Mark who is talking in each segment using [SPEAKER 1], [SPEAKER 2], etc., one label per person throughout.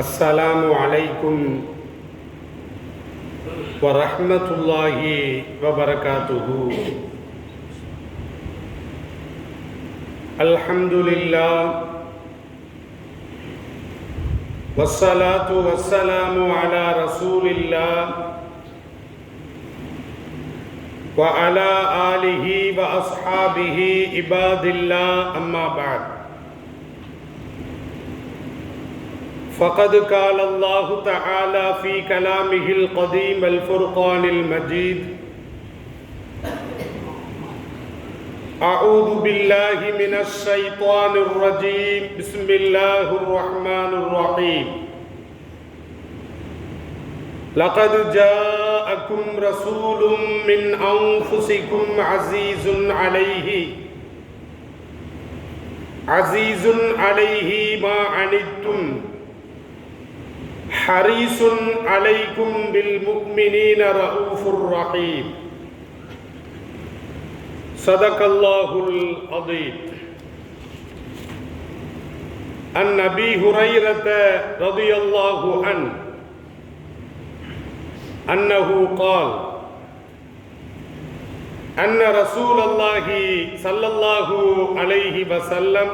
[SPEAKER 1] السلام عليكم ورحمة الله وبركاته. الحمد لله والصلاة والسلام على رسول الله وعلى آله وأصحابه عباد الله. أما بعد، فقد قال الله تعالى في كلامه القديم الفرقان المجيد: أعوذ بالله من الشيطان الرجيم. بسم الله الرحمن الرحيم. لقد جاءكم رسول من أنفسكم عزيز عليه ما عنتم حريص عليكم بالمؤمنين رؤوف رحيم. صدق الله العظيم. عن أبي هريرة رضي الله عنه أنه قال: أن رسول الله صلى الله عليه وسلم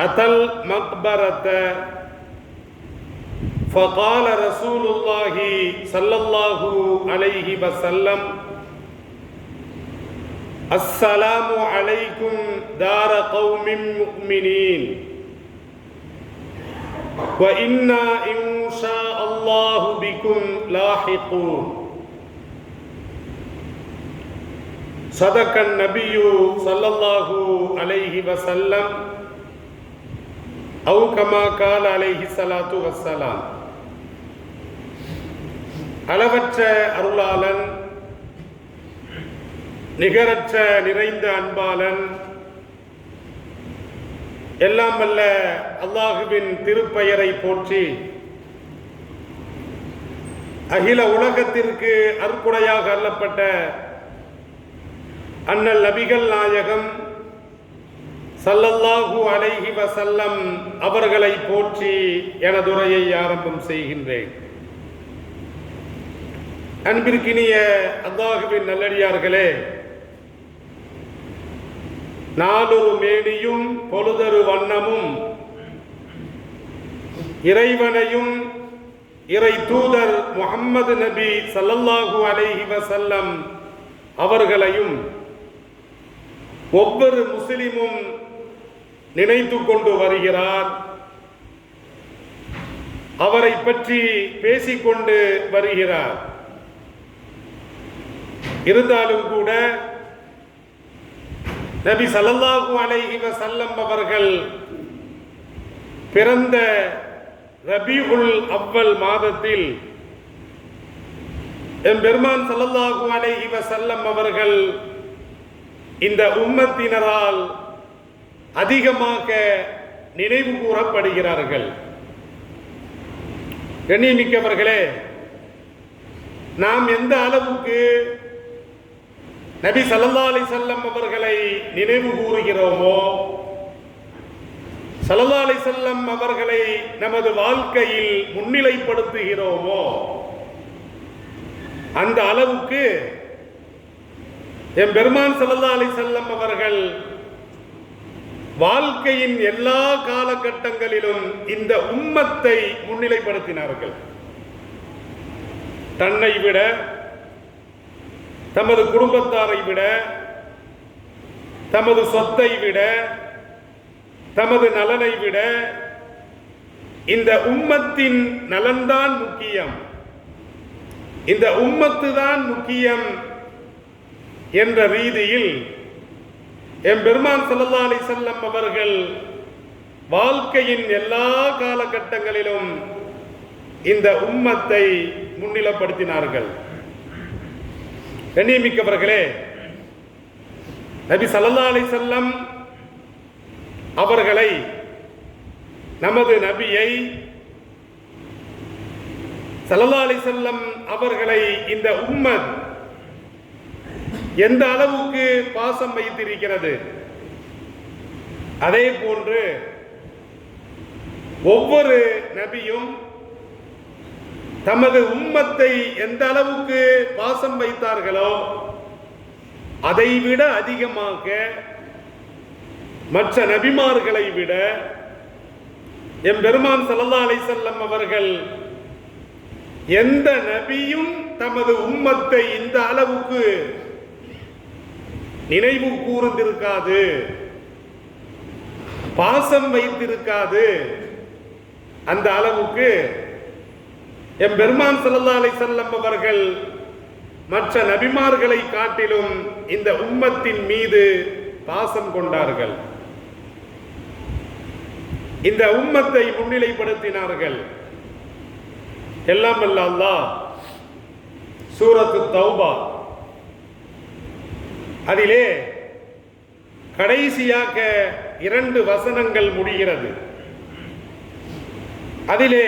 [SPEAKER 1] أتى المقبرة فقال رسول الله صلى الله عليه وسلم: السلام عليكم دار قوم مؤمنين وإنا إن شاء الله بكم لاحقون. صدق النبي صلى الله عليه وسلم أو كما قال عليه الصلاة والسلام. அளவற்ற அருளாளன், நிகரற்ற நிறைந்த அன்பாளன், எல்லாம் வல்ல அல்லாஹுவின் திருப்பெயரை போற்றி அகில உலகத்திற்கு அற்புடையாக அருளப்பட்ட அண்ணல் நபிகள் நாயகம் ஸல்லல்லாஹு அலைஹி வஸல்லம் அவர்களை போற்றி எனதுரையை ஆரம்பம் செய்கின்றேன். அன்பிற்கினிய அல்லாஹுவின் நல்லடியார்களே, நாளொரு மேனியும் பொழுதொரு வண்ணமும் இறைவனையும் இறை தூதர் முஹம்மது நபி ஸல்லல்லாஹு அலைஹி வஸல்லம் அவர்களையும் ஒவ்வொரு முஸ்லிமும் நினைத்து கொண்டு வருகிறார். அவரை பற்றி பேசிக்கொண்டு வருகிறார். இருந்தாலும் கூட நபி ஸல்லல்லாஹு அலைஹி வஸல்லம் அவர்கள் பிறந்த ரபீஉல் அவ்வல் மாதத்தில் எம்பெருமான் ஸல்லல்லாஹு அலைஹி வஸல்லம் அவர்கள் இந்த உம்மத்தினரால் அதிகமாக நினைவு கூறப்படுகிறார்கள். கண்ணியமிக்கவர்களே, நாம் எந்த அளவுக்கு நபி ஸல்லல்லாஹு அலைஹி வஸல்லம் அவர்களை நினைவு கூறுகிறோமோ, ஸல்லல்லாஹு அலைஹி வஸல்லம் அவர்களை நமது வாழ்க்கையில் முன்னிலைப்படுத்துகிறோமோ, அந்த அளவுக்கு எம்பெருமான் ஸல்லல்லாஹு அலைஹி வஸல்லம் அவர்கள் வாழ்க்கையின் எல்லா காலகட்டங்களிலும் இந்த உம்மத்தை முன்னிலைப்படுத்தினார்கள். தன்னை விட, தமது குடும்பத்தாரை விட, தமது சொத்தை விட, தமது நலனை விட இந்த உம்மத்தின் நலன்தான் முக்கியம், இந்த உம்மத்து தான் முக்கியம் என்ற ரீதியில் எம்பெருமான் ஸல்லல்லாஹு அலைஹி வஸல்லம் அவர்கள் வாழ்க்கையின் எல்லா காலகட்டங்களிலும் இந்த உம்மத்தை முன்னிலைப்படுத்தினார்கள். கண்ணியமிக்கவர்களே, நபி ஸல்லல்லாஹு அலைஹி வஸல்லம் அவர்களை, நமது நபியை ஸல்லல்லாஹு அலைஹி வஸல்லம் அவர்களை இந்த உம்மத் எந்த அளவுக்கு பாசம் வைத்திருக்கிறது, அதே போன்று ஒவ்வொரு நபியும் தமது உம்மத்தை எந்த அளவுக்கு பாசம் வைத்தார்களோ அதைவிட அதிகமாக மற்ற நபிமார்களை விட எம்பெருமான் ஸல்லல்லாஹு அலைஹி வஸல்லம் அவர்கள் எந்த நபியும் தமது உம்மத்தை இந்த அளவுக்கு நினைவு கூர்ந்திருக்காது, பாசம் வைத்திருக்காது. அந்த அளவுக்கு எம்பெருமான் ஸல்லல்லாஹு அலைஹி வஸல்லம் அவர்கள் மற்ற நபிமார்களை காட்டிலும் இந்த உம்மத்தின் மீது பாசம் கொண்டார்கள். இந்த உம்மத்தை முன்னிலைப்படுத்தினார்கள். எல்லாம் வல்ல அல்லாஹ் சூரத்து தௌபா அதிலே கடைசியாக 2 வசனங்கள் முடிகிறது. அதிலே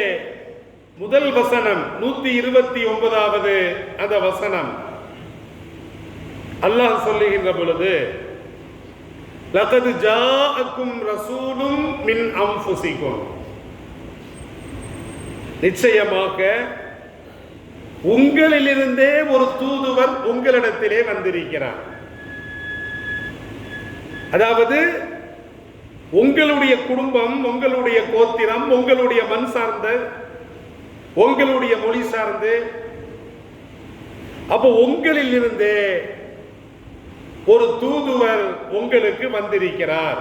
[SPEAKER 1] முதல் வசனம் 129வது அந்த வசனம் அல்லாஹ் சொல்லுகின்ற பொழுது, லகத் ஜாஅக்கும் ரசூலும் மின் அன்ஃபுசிக்கும், நிச்சயமாக உங்களிலிருந்தே ஒரு தூதுவர் உங்களிடத்திலே வந்திருக்கிறார். அதாவது உங்களுடைய குடும்பம், உங்களுடைய கோத்திரம், உங்களுடைய மண் சார்ந்த, உங்களுடைய மொழி சார்ந்து, அப்போ உங்களில் இருந்தே ஒரு தூதுவர் உங்களுக்கு வந்திருக்கிறார்.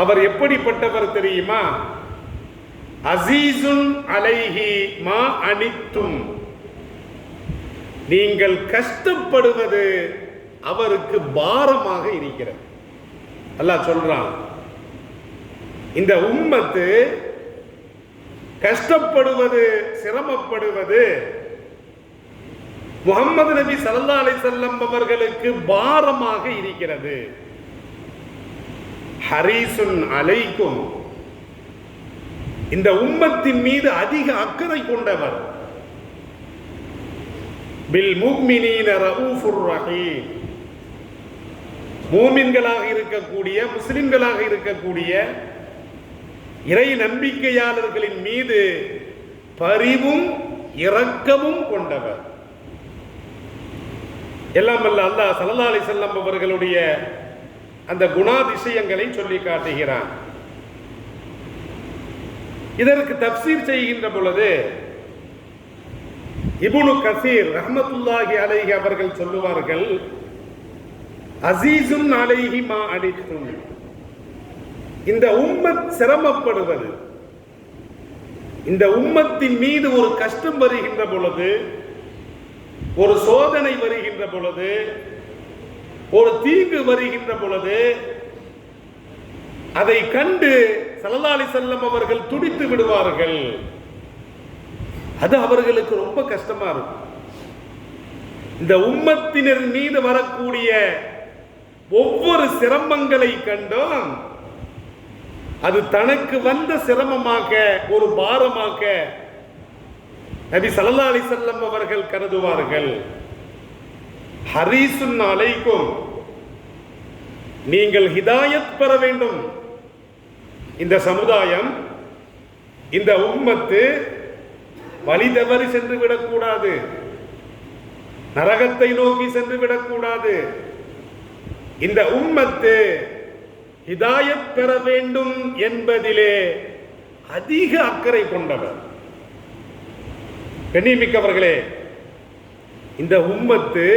[SPEAKER 1] அவர் எப்படிப்பட்டவர் தெரியுமா? அசீசுன் அலைஹி மா அனித்தும், நீங்கள் கஷ்டப்படுவது அவருக்கு பாரமாக இருக்கிறது. அல்லாஹ் சொல்றான், இந்த உம்மத்து கஷ்டப்படுவது, சிரமப்படுவது முஹம்மது நபி ஸல்லல்லாஹு அலைஹி வஸல்லம் அவர்களுக்கு பாரமாக இருக்கிறது. ஹரீசுன் அலைக்கும், இந்த உம்மத்தின் மீது அதிக அக்கறை கொண்டவர். பில் முஃமினீன ரഊஃபுர் ரஹீம், மூமின்களாக இருக்கக்கூடிய, முஸ்லிம்களாக இருக்கக்கூடிய இறை நம்பிக்கையாளர்களின் மீது பரிவும் இரக்கமும் கொண்டவர். எல்லாம் வல்ல அல்லாஹ் ஸல்லல்லாஹு அலைஹி வஸல்லம் அவர்களுடைய அந்த குணாதிசயங்களை சொல்லி காட்டுகிறான். இதற்கு தஃப்சீர் செய்கின்ற பொழுது இப்னு கஸீர் ரஹ்மத்துல்லாஹி அலைஹி அவர்கள் சொல்லுவார்கள், அசீசுன் அலைஹி மா அனித்தும், இந்த உம்மத் சிரமப்படுவது, இந்த உம்மத்தின் மீது ஒரு கஷ்டம் வருகின்ற பொழுது, ஒரு சோதனை வருகின்ற பொழுது, ஒரு தீங்கு வருகின்ற பொழுது, அதை கண்டு ஸல்லல்லாஹு அலைஹி வஸல்லம் அவர்கள் துடித்து விடுவார்கள். அது அவர்களுக்கு ரொம்ப கஷ்டமா இருக்கும். இந்த உம்மத்தினர் மீது வரக்கூடிய ஒவ்வொரு சிரமங்களை கண்டும் அது தனக்கு வந்த சிரமமாக, ஒரு பாரமாக நபி ஸல்லல்லாஹு அலைஹி வஸல்லம் அவர்கள் கருதுவார்கள். ஹரீசுன் அலைக்கும், நீங்கள் ஹிதாயத் பெற வேண்டும். இந்த சமுதாயம், இந்த உம்மத்து வழி தவறி சென்று விடக்கூடாது, நரகத்தை நோக்கி சென்று விடக்கூடாது. இந்த உம்மத்து ஹிதாயத் பெற வேண்டும் என்பதிலே அதிக அக்கறை கொண்டவர். கண்ணியமிக்கவர்களே, இந்த உம்மத்து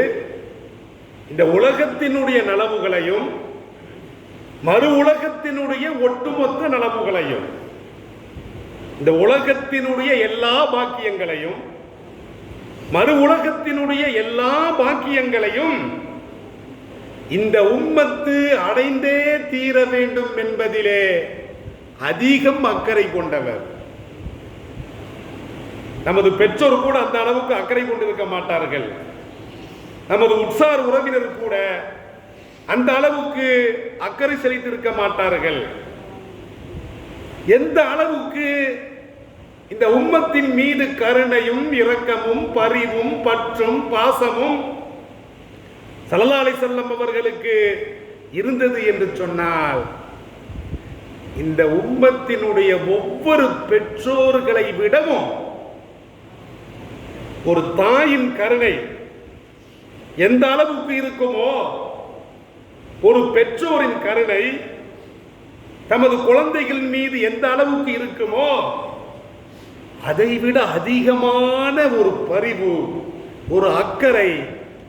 [SPEAKER 1] இந்த உலகத்தினுடைய நலவுகளையும் மறு உலகத்தினுடைய ஒட்டுமொத்த நலவுகளையும், இந்த உலகத்தினுடைய எல்லா பாக்கியங்களையும் மறு உலகத்தினுடைய எல்லா பாக்கியங்களையும் இந்த உம்மத்து அடைந்தே தீர வேண்டும் என்பதிலே அதிகம் அக்கறை கொண்டவர். நமது பெற்றோர் கூட அந்த அளவுக்கு அக்கறை கொண்டிருக்க மாட்டார்கள். நமது உற்சார் உறவினர் கூட அந்த அளவுக்கு அக்கறை செலுத்தியிருக்க மாட்டார்கள். எந்த அளவுக்கு இந்த உம்மத்தின் மீது கருணையும் இரக்கமும் பரிவும் பற்றும் பாசமும் ஸல்லல்லாஹு அலைஹி வஸல்லம் அவர்களுக்கு இருந்தது என்று சொன்னால், இந்த உம்மத்தினுடைய ஒவ்வொரு பெற்றோர்களை விடவும் ஒரு தாயின் கருணை எந்த அளவுக்கு இருக்குமோ, ஒரு பெற்றோரின் கருணை தமது குழந்தைகள் மீது எந்த அளவுக்கு இருக்குமோ, அதைவிட அதிகமான ஒரு பரிவு, ஒரு அக்கறை,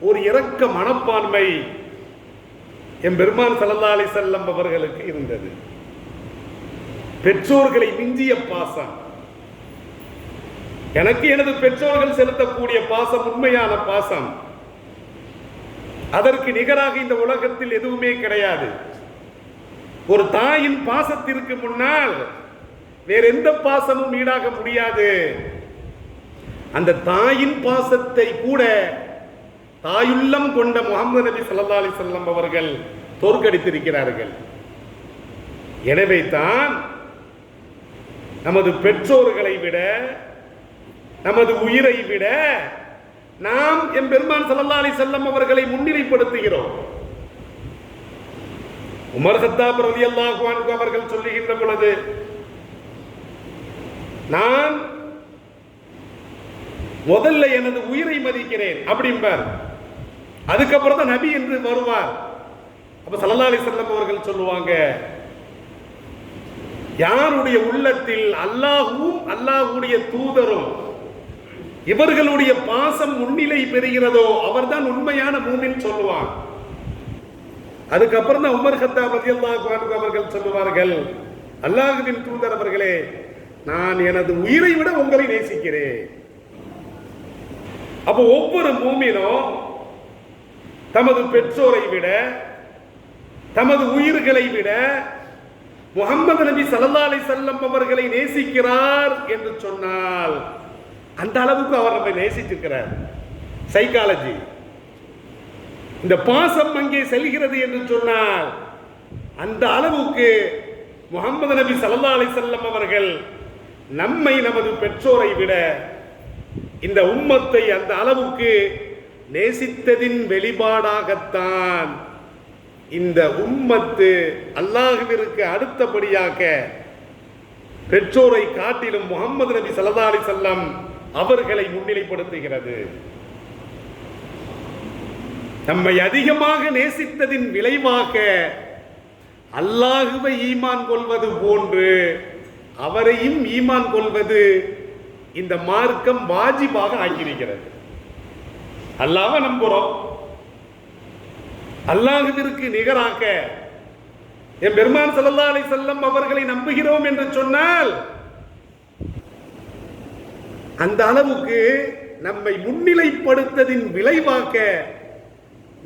[SPEAKER 1] ஒரு இரக்க மனப்பான்மை எம்பெருமான் ஸல்லல்லாஹு அலைஹி வஸல்லம் அவர்களுக்கு இருந்தது. பெற்றோர்களை மிஞ்சிய பாசம். எனக்கு எனது பெற்றோர்கள் செலுத்தக்கூடிய பாசம் உண்மையான பாசம். அதற்கு நிகராக இந்த உலகத்தில் எதுவுமே கிடையாது. ஒரு தாயின் பாசத்திற்கு முன்னால் வேற எந்த பாசமும் ஈடாக முடியாது. அந்த தாயின் பாசத்தை கூட தாயுள்ளம் கொண்ட முஹம்மது நபி ஸல்லல்லாஹு அலைஹி வஸல்லம் அவர்கள் தோற்கடித்திருக்கிறார்கள். எனவே தான் நமது பெற்றோர்களை விட, நமது உயிரை விட நாம் எம்பெருமான் ஸல்லல்லாஹு அலைஹி வஸல்லம் அவர்களை முன்னிலைப்படுத்துகிறோம். உமர் கத்தாப் ரலியல்லாஹு அன்ஹு அவர்கள் சொல்லுகின்ற பொழுது, நான் முதல்ல எனது உயிரை மதிக்கிறேன் அப்படிம்பார். அதுக்கப்புறம் தான் நபி என்று வருவார். அப்ப ஸல்லல்லாஹு அலைஹி வஸல்லம் அவர்கள் சொல்லுவாங்க, யாருடைய உள்ளத்தில் அல்லாஹ்வும் அல்லாஹ்வுடைய தூதரும் இவர்களுடைய பாசம் முன்னிலை பெறுகிறதோ அவர்தான் உண்மையான மூமின் சொல்லுவான். அதுக்கப்புறம் தான் உமர் கத்தாப் ரலியல்லாஹு அன்ஹு அவர்கள் சொல்லுவார்கள், அல்லாஹ்வின் தூதர் அவர்களே, நான் எனது உயிரை விட உங்களை நேசிக்கிறேன். அப்போ ஒவ்வொரு மூமினும் தமது பெற்றோரை விட, தமது உயிர்களை விட முஹம்மது நபி ஸல்லல்லாஹு அலைஹி வஸல்லம் அவர்களை நேசிக்கிறார் என்று சொன்னால் அந்த அளவுக்கு அவர் நம்மை நேசித்திருக்கிறார். சைக்காலஜி, இந்த பாசம் அங்கே செல்கிறது என்று சொன்னால் அந்த அளவுக்கு முஹம்மது நபி ஸல்லல்லாஹு அலைஹி வஸல்லம் அவர்கள் நம்மை, நமது பெற்றோரை விட இந்த உம்மத்தை அந்த அளவுக்கு நேசித்ததின் வெளிப்பாடாகத்தான் இந்த உம்மத்து அல்லாஹ்விற்கு அடுத்தபடியாக பெற்றோரை காட்டிலும் முஹம்மது நபி ஸல்லல்லாஹு அலைஹி வஸல்லம் அவர்களை முன்னிலைப்படுத்துகிறது. நம்மை அதிகமாக நேசித்ததின் விளைவாக அல்லாஹ்வை ஈமான் கொள்வது போன்று அவரையும் ஈமான் கொள்வது இந்த மார்க்கம் வாஜிபாக ஆக்கியிருக்கிறது. அல்லாஹ்வை நம்புறோம், அல்லாஹ்விற்கு நிகராக எம்பெருமான் ஸல்லல்லாஹு அலைஹி வஸல்லம் அவர்களை நம்புகிறோம் என்று சொன்னால் அந்த அளவுக்கு நம்மை முன்னிலைப்படுத்ததின் விளைவாக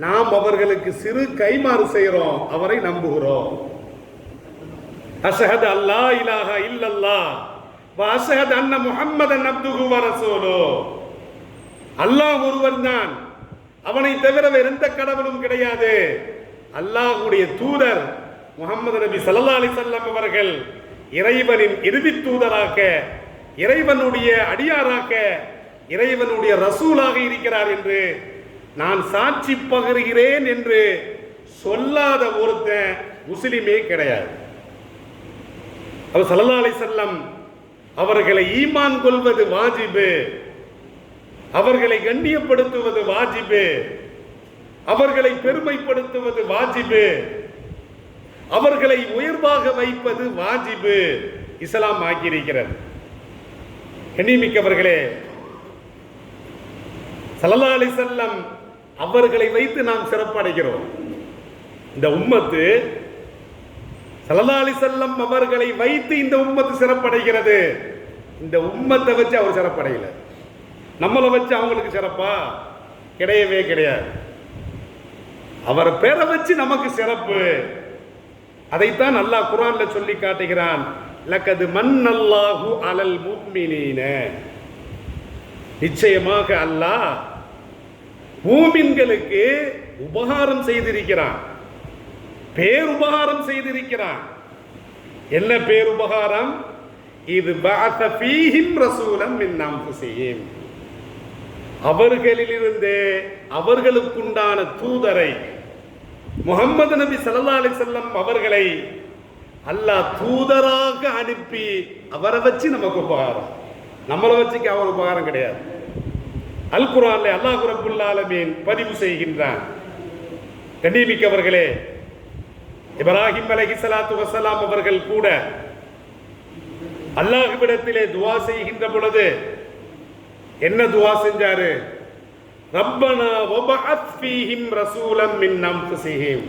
[SPEAKER 1] நாம் அவர்களுக்கு சிறு கைமாறு செய்கிறோம், அவரை நம்புகிறோம். அஷ்ஹது அல்லா இலாஹா இல்லல்லாஹ் வ அஷ்ஹது அன்ன முஹம்மதன் அப்துஹு வ ரசூலுஹு. அல்லாஹ் ஒருவன் தான், அவனை தவிர வேறு எந்த கடவுளும் கிடையாது. அல்லாஹ்வுடைய தூதர் முஹம்மது நபி ஸல்லல்லாஹு அலைஹி வஸல்லம் அவர்கள் இறைவனின் இறுதி தூதராக, இறைவனுடைய அடியாராக, இறைவனுடைய ரசூலாக இருக்கிறார் என்று நான் சாட்சி பகர்கிறேன் என்று சொல்லாத ஒருத்தன் முஸ்லிமே கிடையாது. அவர் ஸல்லல்லாஹு அலைஹி வஸல்லம் அவர்களை ஈமான் கொள்வது வாஜிபு, அவர்களை கண்ணியப்படுத்துவது வாஜிபு, அவர்களை பெருமைப்படுத்துவது வாஜிபு, அவர்களை உயர்வாக வைப்பது வாஜிபு. இஸ்லாம் ஆக்கியிருக்கிறது. கண்ணியமிக்கவர்களே, ஸல்லல்லாஹு அலைஹி வஸல்லம் அவர்களை வைத்து நாம் சிறப்படைகிறோம். இந்த உம்மத்து ஸல்லல்லாஹு அலைஹி வஸல்லம் அவர்களை வைத்து இந்த உம்மத்து சிறப்படைகிறது. இந்த உம்மத்தை வச்சு அவர் சிறப்படையல. நம்மளை வச்சு அவங்களுக்கு சிறப்பா? கிடையவே கிடையாது. அவரை பேரை வச்சு நமக்கு சிறப்பு. அதைத்தான் அல்லாஹ் குர்ஆன்ல சொல்லி காட்டுகிறான், லக்கது மன்னல்லாஹு அலல் முஃமினீன. நிச்சயமாக அல்லாஹ் மூமின்களுக்கு உபகாரம் செய்திருக்கிறான், பேருபகாரம் செய்திருக்கிறான். என்ன பேருபகாரம்? இது பஅஸ ஃபீஹிம் ரசூலம் மின் அன்ஃபுஸிஹிம். அவர்களிலிருந்து அவர்களுக்குண்டான தூதரை முஹம்மது நபி ஸல்லல்லாஹு அலைஹி வஸல்லம் அவர்களை அல்லாஹ் தூதராக அனுப்பி அவரை வச்சு நமக்கு உபகாரம், நம்மளை வச்சுக்கு அவர் உபகாரம் கிடையாது. அல் குர்ஆன்ல அல்லாஹ் ரப்புல் ஆலமீன் பதிவு செய்கின்றான். கண்ணியமிக்கவர்களே, இப்ராஹிம் அலைஹிஸ்ஸலாத்து வஸ்ஸலாம் அவர்கள் கூட அல்லாஹ்விடத்திலே துஆ செய்கின்ற பொழுது என்ன துஆ செஞ்சாரு? ரப்பனா வபஅத் ஃபீஹிம் ரசூலம் மின் அன்ஃபுஸிஹிம்,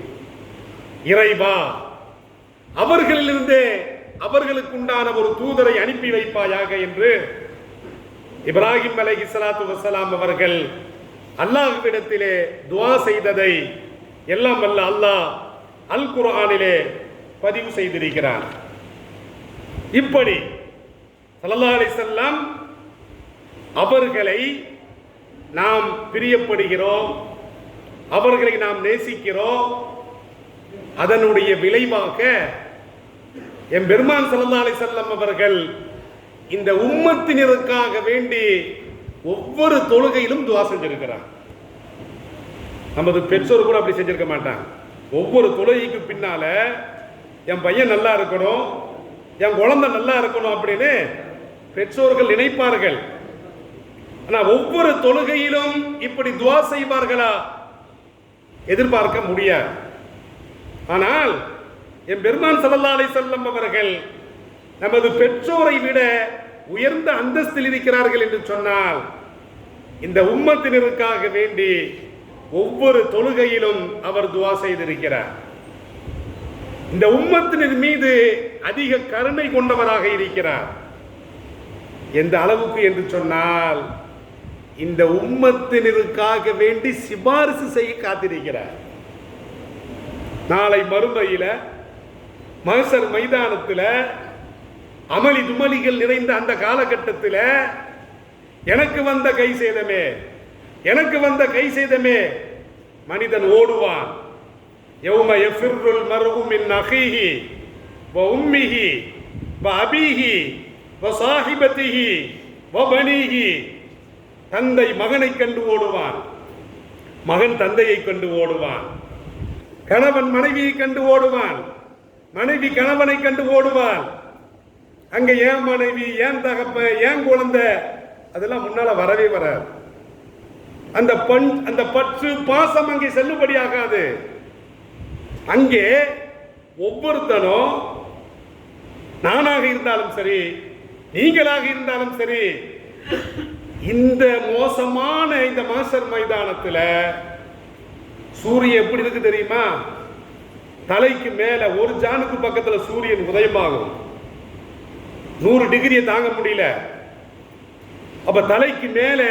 [SPEAKER 1] இறைவா அவர்களிலிருந்தே அவர்களுக்கு உண்டான ஒரு தூதரை அனுப்பி வைப்பாயாக என்று இப்ராஹிம் அலைஹிஸ்ஸலாத்து வஸ்ஸலாம் அவர்கள் அல்லாஹ்விடத்திலே துஆ செய்ததை எல்லாம் வல்ல அல்லாஹ் அல் குர்ஆனிலே பதிவு செய்திருக்கிறார். இப்படி ஸல்லல்லாஹு அலைஹி வஸல்லம் அவர்களை நாம் பிரியப்படுகிறோம், அவர்களை நாம் நேசிக்கிறோம். அதனுடைய விளைவாக எம் பெருமான் ஸல்லல்லாஹு அலைஹி வஸல்லம் அவர்கள் இந்த உம்மத்தினருக்காக வேண்டி ஒவ்வொரு தொழுகையிலும் துஆ செஞ்சிருக்கிறார். நமது பெற்றோர் கூட அப்படி செஞ்சிருக்க மாட்டாங்க. ஒவ்வொரு தொழுகைக்கு பின்னால என் பையன் நல்லா இருக்கணும், என் குழந்தை நல்லா இருக்கணும் அப்படின்னு பெற்றோர்கள் நினைப்பார்கள். ஆனா ஒவ்வொரு தொழுகையிலும் இப்படி துஆ செய்வார்களா? எதிர்பார்க்க முடியாது. ஆனால் என் பெருமான் ஸல்லல்லாஹு அலைஹி வஸல்லம் அவர்கள் நமது பெற்றோரை விட உயர்ந்த அந்தஸ்தில் இருக்கிறார்கள் என்று சொன்னால் இந்த உம்மத்தினருக்காக வேண்டி ஒவ்வொரு தொழுகையிலும் அவர் துஆ செய்திருக்கிறார். இந்த உம்மத்தினர் மீது அதிக கருணை கொண்டவராக இருக்கிறார். எந்த அளவுக்கு என்று சொன்னால் இந்த உம்மத்தினருக்காக வேண்டி சிபாரிசு செய்ய காத்திருக்கிறார். நாளை மறுமையில மஹ்ஷர் மைதானத்தில் அமளி துமளிகள் நிறைந்த அந்த காலகட்டத்தில் எனக்கு வந்த கை சேதமே, எனக்கு வந்த கை சேதமே, மனிதன் ஓடுவான். யௌம யஃபிர்ருல் மர்உ மின் அஹீஹி வ உம்மிஹி வ அபீஹி வ ஸாஹிபதிஹி வ பனீஹி. தந்தை மகனை கண்டு ஓடுவான், மகன் தந்தையை கண்டு ஓடுவான், கணவன் மனைவியை கண்டு ஓடுவான், மனைவி கணவனை கண்டு ஓடுவான். அங்க ஏன் மனைவி, ஏன் தகப்ப, ஏன் குழந்தை, அதெல்லாம் முன்னால வரவே வராது. அந்த பற்று பாசம் அங்கே செல்லுபடியாகாது. அங்கே ஒவ்வொருத்தனும் நானாக இருந்தாலும் சரி, நீங்களாக இருந்தாலும் சரி, இந்த மோசமான இந்த மஹ்ஷர் மைதானத்தில் சூரியன் எப்படி இருக்கு தெரியுமா? தலைக்கு மேல ஒரு ஜானுக்கு பக்கத்தில் சூரியன் உதயமாகும். 100 டிகிரியை தாங்க முடியல. அப்ப தலைக்கு மேல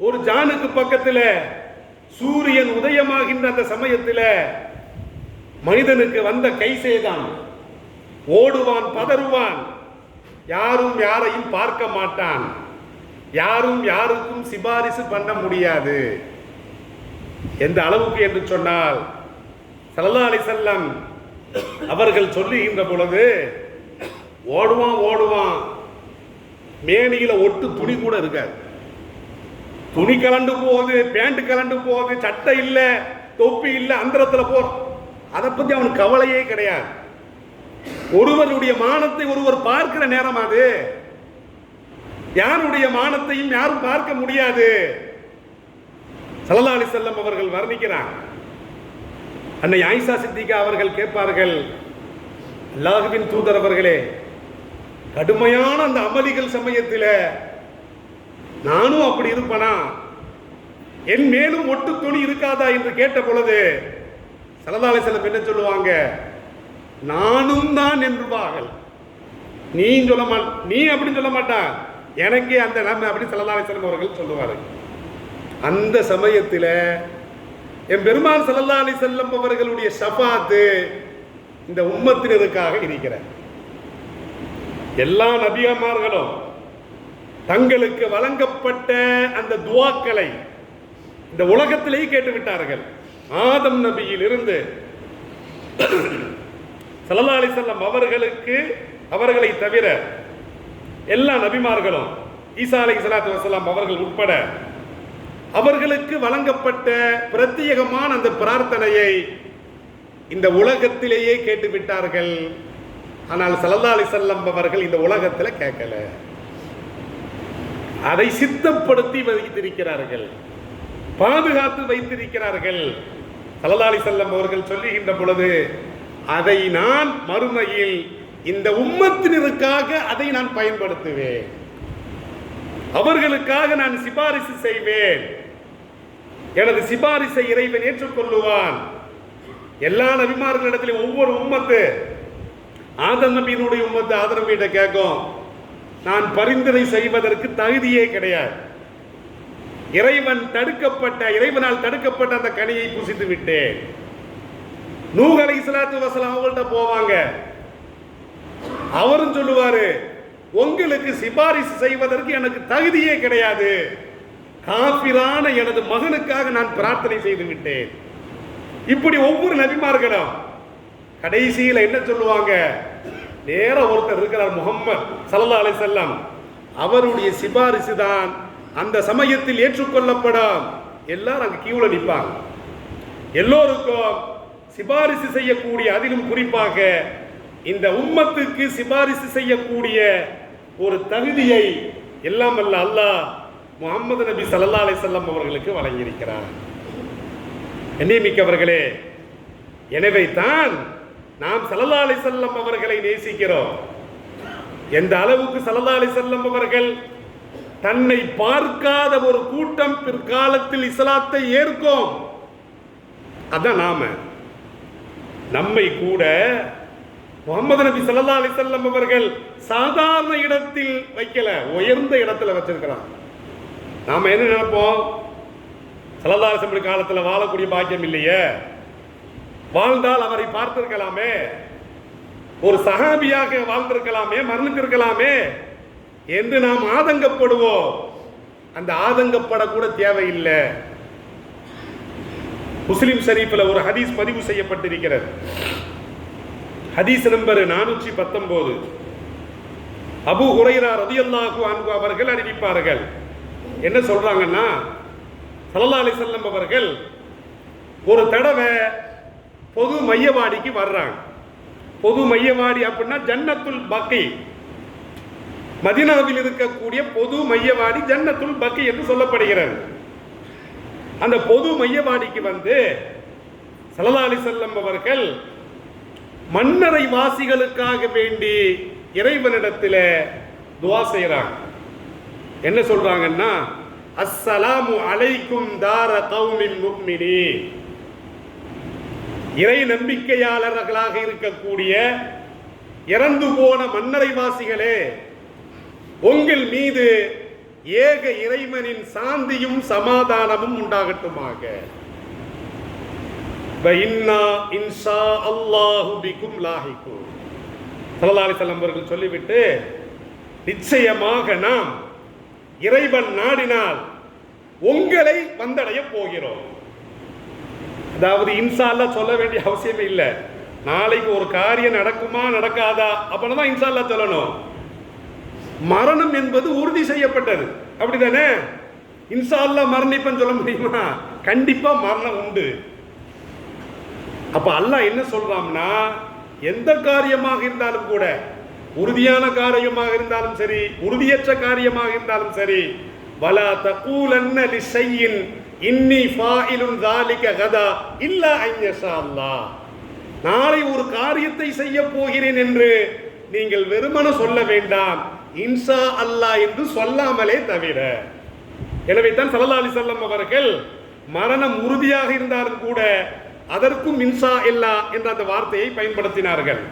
[SPEAKER 1] ஒரு ஜானுக்கு பக்கத்தில் சூரியன் உதயமாகின்ற அந்த சமயத்தில் மனிதனுக்கு வந்த கை சேதம், ஓடுவான், பதறுவான், யாரும் யாரையும் பார்க்க மாட்டான், யாரும் யாருக்கும் சிபாரிசு பண்ண முடியாது. எந்த அளவுக்கு என்று சொன்னால் ஸல்லல்லாஹு அலைஹி வஸல்லம் அவர்கள் சொல்லுகின்ற பொழுது ஓடுவான் ஓடுவான், மேனியில ஒட்டு துணி கூட இருக்காது. துணி கலண்டு போகுது, பேண்ட் கலண்டு போகுது, சட்டை இல்லை, தொப்பி இல்லை, அந்தரத்தில் போ, அதை பற்றி அவனுக்கு கவலையே கிடையாது. ஒருவருடைய மானத்தை ஒருவர் பார்க்கிற நேரம் அது. யாருடைய மானத்தையும் யாரும் பார்க்க முடியாது. ஸல்லல்லாஹு அலைஹி வஸல்லம் அவர்கள் வர்ணிக்கிறார். அன்னை ஆயிஷா சித்திகா அவர்கள் கேட்பார்கள், அல்லாஹ்வின் தூதர் அவர்களே, கடுமையான அந்த அமளிகள் சமயத்தில் நானும் அப்படி இருப்பனா, என் மேலும் ஒட்டு துணி இருக்காதா என்று கேட்ட பொழுது ஸல்லல்லாஹு அலைஹி வஸல்லம் என்ன சொல்லுவாங்க? நானும் தான் என்பார்கள். நீ அப்படின்னு சொல்ல மாட்டா, எனக்கே அந்த நம்ம அப்படி ஸல்லல்லாஹு அலைஹி வஸல்லம் அவர்கள் சொல்லுவார்கள். அந்த சமயத்தில் என் பெருமான் ஸல்லல்லாஹு அலைஹி வஸல்லம் அவர்களுடைய ஷஃபாத்து இந்த உம்மத்தினருக்காக இருக்கிறார். எல்லா நபிமார்களும் தங்களுக்கு வழங்கப்பட்ட அந்த துஆக்களை இந்த உலகத்திலேயே கேட்டுவிட்டார்கள். ஆதம் நபியில் இருந்து ஸல்லல்லாஹு அலைஹி வஸல்லம் அவர்களை தவிர எல்லா நபிமார்களும், ஈசா அலைஹிஸ்ஸலாத்து வஸ்ஸலாம் அவர்கள் உட்பட அவர்களுக்கு வழங்கப்பட்ட பிரத்யேகமான அந்த பிரார்த்தனையை இந்த உலகத்திலேயே கேட்டுவிட்டார்கள். ஆனால் ஸல்லல்லாஹு அலைஹி வஸல்லம் அவர்கள் இந்த உலகத்தில் கேட்கல. அதை சித்தப்படுத்தி வைத்திருக்கிறார்கள், பாதுகாத்து வைத்திருக்கிறார்கள். ஸல்லல்லாஹு அலைஹி வஸல்லம் அவர்கள் சொல்லுகின்ற பொழுது, அதை நான் மறுமையில் இந்த உம்மத்தினருக்காக அதை நான் பயன்படுத்துவேன், அவர்களுக்காக நான் சிபாரிசு செய்வேன், எனது சிபாரிசை இறைவன் ஏற்றுக்கொள்ளுவான். எல்லா நபிமார்களிடத்திலும் ஒவ்வொரு உம்மத்து, ஆதம் நபியினுடைய உம்மத்து ஆதம் நபியிட்ட கேட்கும், நான் பரிந்துரை செய்வதற்கு தகுதியே கிடையாது, இறைவனால் தடுக்கப்பட்ட அந்த கனியை புசித்து விட்டேன். நூஹ் அலைஹிஸ்ஸலாத்து வஸலாம் அவங்கள்ட்ட போவாங்க, அவரும் சொல்லுவாரு, உங்களுக்கு சிபாரிசு செய்வதற்கு எனக்கு தகுதியே கிடையாது, காஃபிரான எனது மகனுக்காக நான் பிரார்த்தனை செய்து விட்டேன். இப்படி ஒவ்வொரு நபிமார்களும் கடைசியில் என்ன சொல்லுவாங்க, நேர ஒருத்தர் இருக்கிறார் முஹம்மது ஸல்லல்லாஹு அலைஹி வஸல்லம், அவருடைய சிபாரிசு தான் அந்த சமயத்தில் ஏற்றுக்கொள்ளப்படும். எல்லாரும் அங்க கீழே நிற்பாங்க. எல்லோருக்கும் சிபாரிசு செய்யக்கூடிய, அதிலும் குறிப்பாக இந்த உம்மத்துக்கு சிபாரிசு செய்யக்கூடிய ஒரு தகுதியை எல்லாம் வல்ல அல்லாஹ் முஹம்மது நபி ஸல்லல்லாஹு அலைஹி வஸல்லம் அவர்களுக்கு வழங்கியிருக்கிறார். எண்ணிமிக்கவர்களே, எனவே தான் நாம் ஸல்லல்லாஹு அலைஹி வஸல்லம் அவர்களை நேசிக்கிறோம். எந்த அளவுக்கு ஸல்லல்லாஹு அலைஹி வஸல்லம் அவர்கள் தன்னை பார்க்காத ஒரு கூட்டம் பிற்காலத்தில் இஸ்லாத்தை ஏற்கும். அதான் நம்மை கூட முஹம்மது நபி ஸல்லல்லாஹு அலைஹி வஸல்லம் அவர்கள் சாதாரண இடத்தில் வைக்கல, உயர்ந்த இடத்துல வச்சிருக்கிறான். நாம என்ன நினைப்போம், ஸல்லல்லாஹு அலைஹி வஸல்லம் காலத்தில் வாழக்கூடிய பாக்கியம் இல்லையே, வாழ்ந்தால் அவரை பார்த்திருக்கலாமே, ஒரு சஹாபியாக வாழ்ந்திருக்கலாமே, மரணித்திருக்கலாமே என்று நாம் ஆதங்கப்படுவோம். அந்த ஆதங்கப்படக்கூட தேவையில்லை. முஸ்லிம் ஷரீஃபில் ஒரு ஹதீஸ் பதிவு செய்யப்பட்டிருக்கிறது. ஹதீஸ் நம்பர் 419. அபூ ஹுரைரா ரலியல்லாஹு அன்ஹு அவர்கள் அறிவிப்பார்கள். என்ன சொல்றாங்கன்னா, ஸல்லல்லாஹு அலைஹி வஸல்லம் அவர்கள் ஒரு தடவை பொது மையவாடிக்கு வர்றாங்க. பொது மையவாடி அப்படின்னா ஜன்னத்துல் பக்கி, மதீனாவில் இருக்கக்கூடிய பொது மையவாடி ஜன்னத்துல் பக்கி என்று சொல்லப்படுகிறது. அந்த பொது மையவாடிக்கு வந்து ஸல்லல்லாஹு அலைஹி வஸல்லம் அவர்கள் மன்னரை வாசிகளுக்காக வேண்டி இறைவனிடத்தில் துஆ செய்கிறாங்க. என்ன சொல்றாங்கன்னா, அஸ்ஸலாமு அலைக்கும் தார கௌமின் முஃமினீன், இறை நம்பிக்கையாளர்களாக இருக்கக்கூடிய இறந்து போன மன்னரை வாசிகளே, உங்கள் மீது ஏக இறைவனின் சாந்தியும் சமாதானமும் உண்டாகட்டுமாக. இன்ஷா அல்லாஹு பிக்கும் லாஹிகூன். ஸல்லல்லாஹு அலைஹி வஸல்லம் அவர்கள் சொல்லிவிட்டு, நிச்சயமாக நாம் இறைவன் நாடினால் உங்களை வந்தடைய போகிறோம். அதாவது இன்ஷா அல்லாஹ் சொல்ல வேண்டிய அவசியமே இல்லை. நாளைக்கு ஒரு காரியம் நடக்குமா நடக்காதா அப்படின்னா தான் இன்ஷா அல்லாஹ் சொல்லணும். மரணம் என்பது உறுதி செய்யப்பட்டது, அப்படிதானே? இன்ஷா அல்லாஹ் மரணிப்பன்னு சொல்ல முடியுமா? கண்டிப்பா மரணம் உண்டு. அப்ப அல்லாஹ் என்ன சொல்றான்னா, எந்த காரியமாக இருந்தாலும் கூட, உறுதியான காரியமாக இருந்தாலும் சரி, உறுதியற்ற காரியமாக இருந்தாலும் சரி, வலா தகூலன்ன லிஷையின் இன்னி ஃபாயிலுன் ஸாலிக கதா இல்லா அன் யஷா அல்லாஹ். நாளை ஒரு காரியத்தை செய்ய போகிறேன் என்று நீங்கள் வெறுமனே சொல்ல வேண்டாம், இன்ஷா அல்லாஹ் என்று சொல்லாமலே தவிர. எனவே தான் ஸல்லல்லாஹு அலைஹி வஸல்லம் அவர்கள் மரணம் உறுதியாக இருந்தாலும் கூட அதற்கும் இன்ஷா அல்லாஹ் என்ற அந்த வார்த்தையை பயன்படுத்தினார்கள்.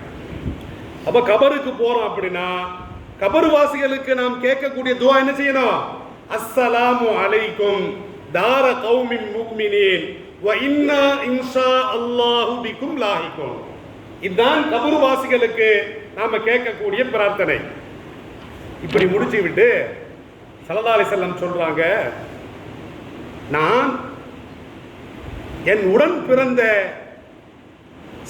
[SPEAKER 1] அப்ப கபருக்கு போறோம் அப்படின்னா, கபர்வாசிகளுக்கு நாம் கேட்கக்கூடிய துஆ என்ன செய்யணும்? அஸ்ஸலாமு அலைக்கும் தார கௌமின் முஃமினீன் வ இன்னா இன்ஷா அல்லாஹு பிக்கும் லாஹிகூன். இதுதான் கபர்வாசிகளுக்கு நாம கேட்கக்கூடிய பிரார்த்தனை. இப்படி முடிச்சு விட்டு ஸல்லல்லாஹு அலைஹி வஸல்லம் சொல்றாங்க, நான் என் உடன் பிறந்த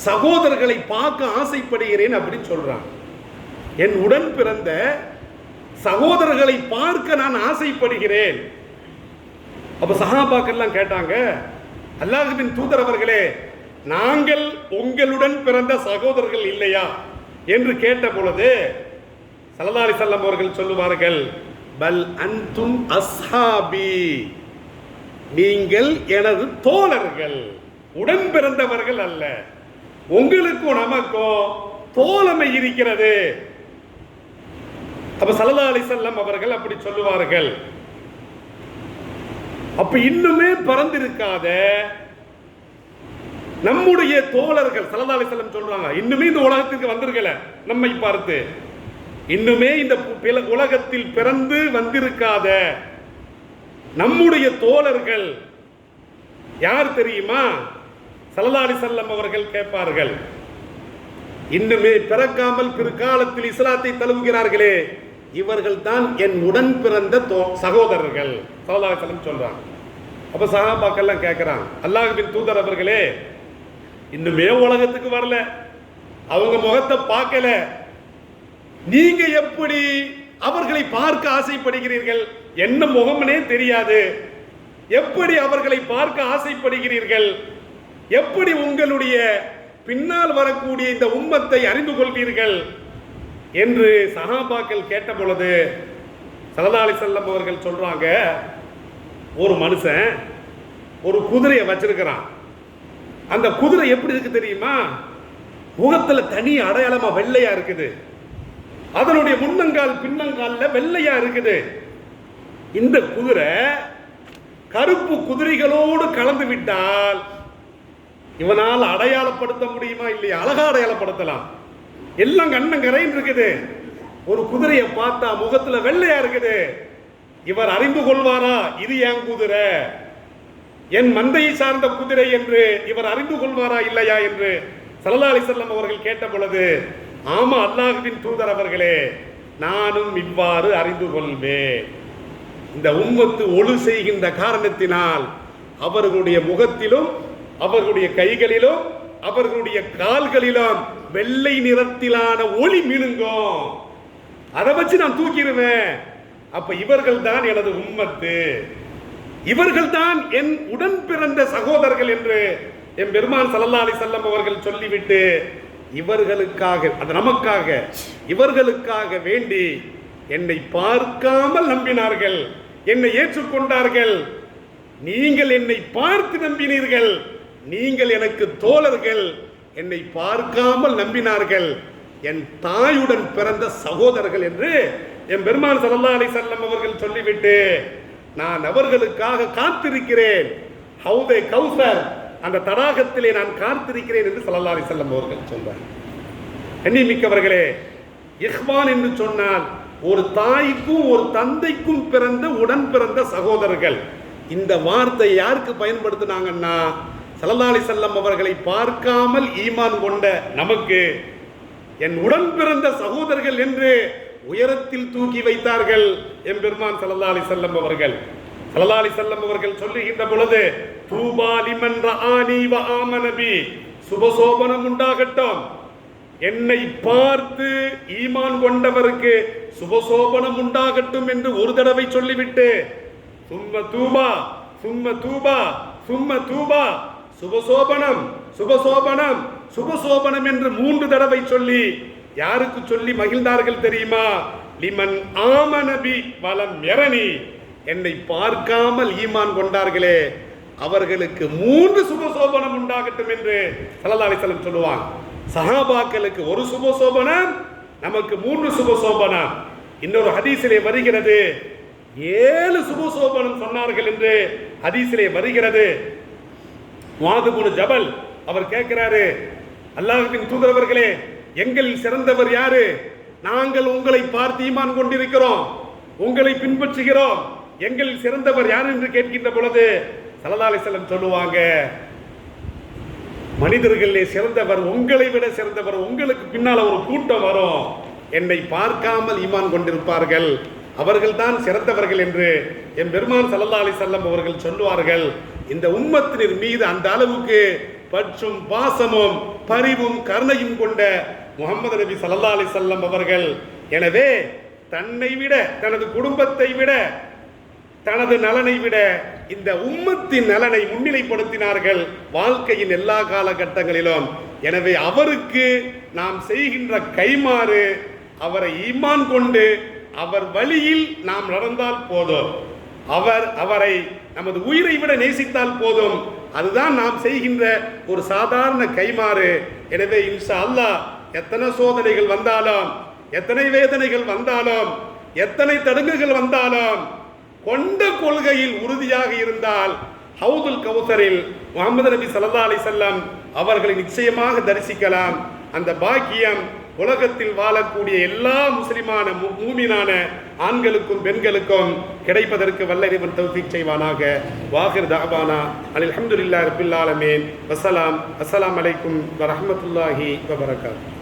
[SPEAKER 1] சகோதரர்களை பார்க்க ஆசைப்படுகிறேன் அப்படின்னு சொல்றாங்க. என் உடன் பிறந்த சகோதரர்களை பார்க்க நான் ஆசைப்படுகிறேன். அப்ப சஹாபாக்கெல்லாம் கேட்டாங்க, அல்லாஹ்வின் தூதர் அவர்களே, நாங்கள் உங்களுடன் பிறந்த சகோதரர்கள் இல்லையா என்று கேட்ட பொழுது ஸல்லல்லாஹு அலைஹி வஸல்லம் அவர்கள் சொல்லுவார்கள், பல் அன்தும் அஸ்ஹாபி, நீங்கள் எனது தோழர்கள், உடன் பிறந்தவர்கள் அல்ல. உங்களுக்கும் நமக்கும் தோழமை இருக்கிறது. அப்ப ஸல்லல்லாஹு அலைஹி வஸல்லம் அவர்கள் அப்படி சொல்லுவார்கள். அப்ப இன்னுமே பிறந்திருக்காத நம்முடைய தோழர்கள் ஸல்லல்லாஹு அலைஹி வஸல்லம் சொல்றாங்க, இன்னுமே இந்த உலகத்துக்கு வந்திருக்கல, நம்மை பார்த்து இன்னுமே இந்த உலகத்தில் பிறந்து வந்திருக்காத நம்முடைய தோழர்கள் யார் தெரியுமா? ஸல்லல்லாஹு அலைஹி வஸல்லம் அவர்கள் கேட்பார்கள், இன்னுமே பிறக்காமல் பிற்காலத்தில் இஸ்லாத்தை தழுவுகிறார்களே, இவர்கள் தான் என் உடன் பிறந்த சகோதரர்கள். ஸல்லல்லாஹு அலைஹி வஸல்லம் சொல்றாங்க. அப்ப சஹாபாக்கெல்லாம் கேட்கிறாங்க, அல்லாஹ்வின் தூதர் அவர்களே, இன்னுமே உலகத்துக்கு வரல, அவங்க முகத்தை பார்க்கல, நீங்க எப்படி அவர்களை பார்க்க ஆசைப்படுகிறீர்கள்? என்ன முகம்னே தெரியாது, எப்படி அவர்களை பார்க்க ஆசைப்படுகிறீர்கள்? எப்படி உங்களுடைய பின்னால் வரக்கூடிய இந்த உம்மத்தை அறிந்து கொள்வீர்கள் என்று சஹாபாக்கள் கேட்ட பொழுது ஸல்லல்லாஹு அலைஹி வஸல்லம் அவர்கள் சொல்றாங்க, ஒரு மனுஷன் ஒரு குதிரையை வச்சிருக்கிறான். அந்த குதிரை எப்படி இருக்கு தெரியுமா? முகத்துல தனி அடையாளமா வெள்ளையா இருக்குது, அதனுடைய முன்னங்கால் பின்னங்கால்ல வெள்ளையா இருக்குது. இந்த குதிரை கருப்பு குதிரைகளோடு கலந்து விட்டால் இவனால் அடையாளப்படுத்த முடியுமா? இல்லையா? அழகா அடையாளப்படுத்தலாம். எல்லாம் கண்ணங்கரைன்னு இருக்குது. ஒரு குதிரையை பார்த்தா முகத்துல வெள்ளையா இருக்குது, இவர் அறிந்து கொள்வாரா இது என் குதிரை, என் மந்தையை சார்ந்த குதிரை என்று இவர் அறிந்து கொள்வாரா இல்லையா என்று ஸல்லல்லாஹு அலைஹி வஸல்லம் அவர்கள் கேட்ட பொழுது, ஆமா அல்லாஹ்வின் தூதர் அவர்களே, நானும் இவ்வாறு அறிந்து கொள்வேன். இந்த உம்மத்து ஒழு செய்கின்ற காரணத்தினால் அவர்களுடைய முகத்திலும் அவர்களுடைய கைகளிலும் அவர்களுடைய கால்களிலும் வெள்ளை நிறத்திலான ஒளி மினுங்கும், அதை வச்சு நான் தூக்கிடுவேன். அப்ப இவர்கள் தான் எனது உம்மத்து, இவர்கள் தான் என் உடன் பிறந்த சகோதரர்கள் என்று என் பெருமான் ஸல்லல்லாஹு அலைஹி வஸல்லம் அவர்கள் சொல்லிவிட்டு இவர்களுக்காக, அது நமக்காக, இவர்களுக்காக வேண்டி என்னை பார்க்காமல் நம்பினார்கள், என்னை ஏற்றுக்கொண்டார்கள். நீங்கள் என்னை பார்த்து நம்பினீர்கள், நீங்கள் எனக்கு தோழர்கள், என்னை பார்க்காமல் நம்பினார்கள், என் தாயுடன் பிறந்த சகோதரர்கள் என்று என் பெருமான் ஸல்லல்லாஹு அலைஹி வஸல்லம் அவர்கள் சொல்லிவிட்டு நான் அவர்களுக்காக காத்திருக்கிறேன், ஹவுதே கௌசர் அந்த தடாகத்திலே நான் காத்திருக்கிறேன் என்று ஸல்லல்லாஹு அலைஹி வஸல்லம் அவர்கள் சொல்றார். கண்ணியமிக்கவர்களே, இஹ்வான் என்று சொன்னால் ஒரு தாய்க்கும் ஒரு தந்தைக்கும் பிறந்த உடன் பிறந்த சகோதரர்கள். இந்த வார்த்தை யாருக்கு பயன்படுத்தினாங்கன்னா, ஸல்லல்லாஹு அலைஹி வஸல்லம் அவர்களை பார்க்காமல் ஈமான் கொண்ட நமக்கு என் உடன் பிறந்த சகோதரர்கள் என்று உயரத்தில் தூக்கி வைத்தார்கள் என் பெருமான் ஸல்லல்லாஹு அலைஹி வஸல்லம் அவர்கள். ஸல்லல்லாஹு அலைஹி வஸல்லம் அவர்கள் சொல்லுகின்ற பொழுது, தூபா லிமன் ரஆனி வ ஆமன பி, சுபசோபனம் உண்டாகட்டும், என்னை பார்த்து ஈமான் கொண்டவருக்கு சுபசோபனம் உண்டாகட்டும் என்று ஒரு தடவை சொல்லிவிட்டு சும்ம தூபா சும்ம தூபா சும்ம தூபா, சுபசோபனம் சுபசோபனம் சுபசோபனம் என்று 3 தடவை சொல்லி யாருக்கு சொல்லி மகிழ்ந்தார்கள் தெரியுமா? லிமன் ஆமனபி வலம் யரணி, என்னை பார்க்காமல் ஈமான் கொண்டார்களே அவர்களுக்கு 3 சுபசோபனம் உண்டாகட்டும் என்று ஸல்லல்லாஹு அலைஹி வஸல்லம் சொல்லுவாங்க. சஹாபாக்களுக்கு ஒரு சுபசோபனம், நமக்கு 3 சுபசோபனம். இன்னொரு ஹதீஸிலே வருகிறது 7 சுபசோபனம் சொன்னார்கள் என்று ஹதீஸிலே வருகிறது. முஆது இப்னு ஜபல் அவர் கேட்கிறாரு, அல்லாஹ்வின் தூதர் அவர்களே, எங்களில் சிறந்தவர் யாரு? நாங்கள் உங்களை பார்த்து ஈமான் கொண்டிருக்கிறோம், உங்களை பின்பற்றுகிறோம், எங்களில் சிறந்தவர் யார் என்று கேட்கின்ற பொழுது ஸல்லல்லாஹு அலைஹி வஸல்லம் சொல்லுவாங்க, மனிதர்களே சிறந்தவர், உங்களை விட சிறந்தவர், உங்களுக்கு பின்னால ஒரு கூட்டம் வரும், என்னை பார்க்காமல் ஈமான் கொண்டிருப்பார்கள், அவர்கள் தான் சிறந்தவர்கள் என்று என் பெருமான் ஸல்லல்லாஹு அலைஹி வஸல்லம் அவர்கள் சொல்லுவார்கள். இந்த உம்மத்தினர் மீது அந்த அளவுக்கு பற்றும் பாசமும் பரிவும் கருணையும் கொண்ட முஹம்மது நபி ஸல்லல்லாஹு அலைஹி வஸல்லம் அவர்கள். எனவே தன்னை விட, தனது குடும்பத்தை விட, தனது நலனை விட இந்த உம்மத்தின் நலனை முன்னிலைப்படுத்தினார்கள் வாழ்க்கையின் எல்லா காலகட்டங்களிலும். எனவே அவருக்கு நாம் செய்கின்ற கைமாறு, அவரை ஈமான் கொண்டு அவர் வழியில் நாம் நடந்தால் போதும், அவரை நமது உயிரை விட நேசித்தால் போதும். அதுதான் நாம் செய்கின்ற ஒரு சாதாரண கைமாறு. எனவே இன்ஷா அல்லாஹ் எத்தனை சோதனைகள் வந்தாலும், எத்தனை வேதனைகள் வந்தாலும், எத்தனை தடுங்குகள் வந்தாலும், கொண்ட கொள்கையில் உறுதியாக இருந்தால் ஹவுதுல் கௌசரில் முஹம்மது நபி ஸல்லல்லாஹு அலைஹி வஸல்லம் அவர்களை நிச்சயமாக தரிசிக்கலாம். அந்த பாக்கியம் உலகத்தில் வாழக்கூடிய எல்லா முஸ்லிமான மூமினான ஆண்களுக்கும் பெண்களுக்கும் கிடைப்பதற்கு வல்ல இறைவன் தௌஃபீக் செய்வானாக. வாஹிர் தஅவானா அல்ஹம்துலில்லாஹி ரப்பில் ஆலமீன். வஸ்ஸலாம். அஸ்ஸலாமு அலைக்கும் வரஹ்மத்துல்லாஹி வபரகாத்துஹு.